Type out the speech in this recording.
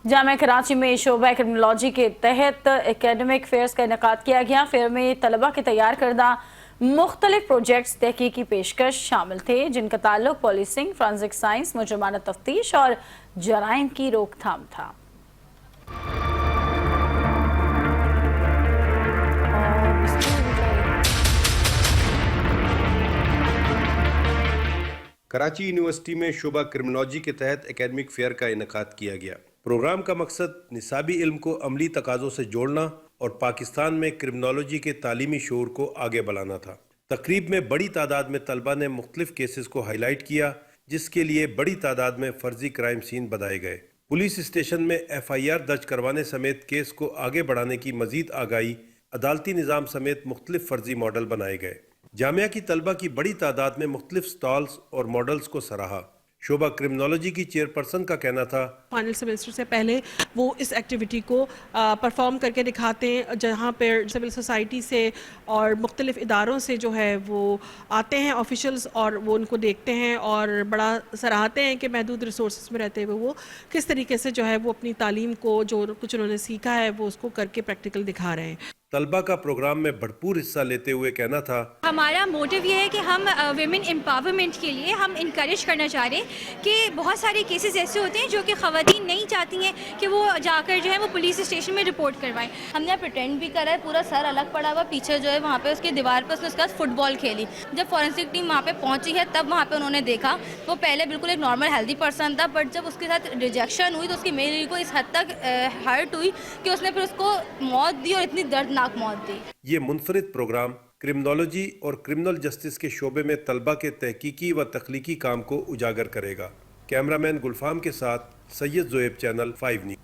जामिया कराची में शोबा क्रिमिनोलॉजी के तहत एकेडमिक फेयर्स का इनेकाद किया गया। फेयर में तलबा के तैयार करदा मुख्तलिफ प्रोजेक्ट्स तहकीकी पेशकश शामिल थे, जिनका ताल्लुक पॉलिसिंग, फॉरेंसिक साइंस, मुजरमाना तफ्तीश और जराइम की रोकथाम था। कराची यूनिवर्सिटी में शोबा क्रिमिनोलॉजी के तहत एकेडमिक फेयर का इनेकाद किया गया। प्रोग्राम का मकसद निसाबी इल्म को अमली तकाज़ों से जोड़ना और पाकिस्तान में क्रिमिनोलॉजी के तालीमी शोर को आगे बढ़ाना था। तकरीब में बड़ी तादाद में तलबा ने मुख्तलिफ केसेस को हाईलाइट किया, जिसके लिए बड़ी तादाद में फर्जी क्राइम सीन बताए गए। पुलिस स्टेशन में FIR दर्ज करवाने समेत केस को आगे बढ़ाने की मजीद आगाही, अदालती निज़ाम समेत मुख्तलिफ फर्जी मॉडल बनाए गए। जामिया की तलबा की बड़ी तादाद में मुख्तलिफ स्टॉल्स और मॉडल्स को सराहा। शोबा क्रिमिनोलॉजी की चेयरपर्सन का कहना था, फाइनल सेमेस्टर से पहले वो इस एक्टिविटी को परफॉर्म करके दिखाते हैं, जहाँ पर सिविल सोसाइटी से और मुख्तलिफ इदारों से जो है वो आते हैं ऑफिशल्स, और वो उनको देखते हैं और बड़ा सराहते हैं कि महदूद रिसोर्स में रहते हुए वो किस तरीके से जो है वो अपनी तालीम को, जो कुछ उन्होंने सीखा है, वो उसको करके प्रैक्टिकल दिखा रहे हैं। तलबा का प्रोग्राम में भरपूर हिस्सा लेते हुए कहना था, हमारा मोटिव ये है कि हम विमेन एम्पावरमेंट के लिए हम इनकरेज करना चाह रहे हैं कि बहुत सारे केसेस ऐसे होते हैं जो कि ख़वातीन नहीं चाहती हैं कि वो जाकर जो है वो पुलिस स्टेशन में रिपोर्ट करवाएं। हमने प्रिटेंड भी करा है, पूरा सर अलग पड़ा हुआ, पीछे जो है वहाँ पे उसके दीवार पर उसने उसके साथ फुटबॉल खेली। जब फॉरेंसिक टीम वहाँ पे पहुँची है तब वहाँ पे उन्होंने देखा वो पहले बिल्कुल एक नॉर्मल हेल्दी पर्सन था, बट जब उसके साथ रिजेक्शन हुई तो उसकी मेरी को इस हद तक हर्ट हुई कि उसने फिर उसको मौत दी, और इतनी दर्दनाक मौत दी। ये मुनफरिद प्रोग्राम क्रिमिनोलॉजी और क्रिमिनल जस्टिस के शोबे में तलबा के तहकीकी व तख्लीकी काम को उजागर करेगा। कैमरामैन गुलफाम के साथ सैयद ज़ोएब, चैनल 5 न्यूज़।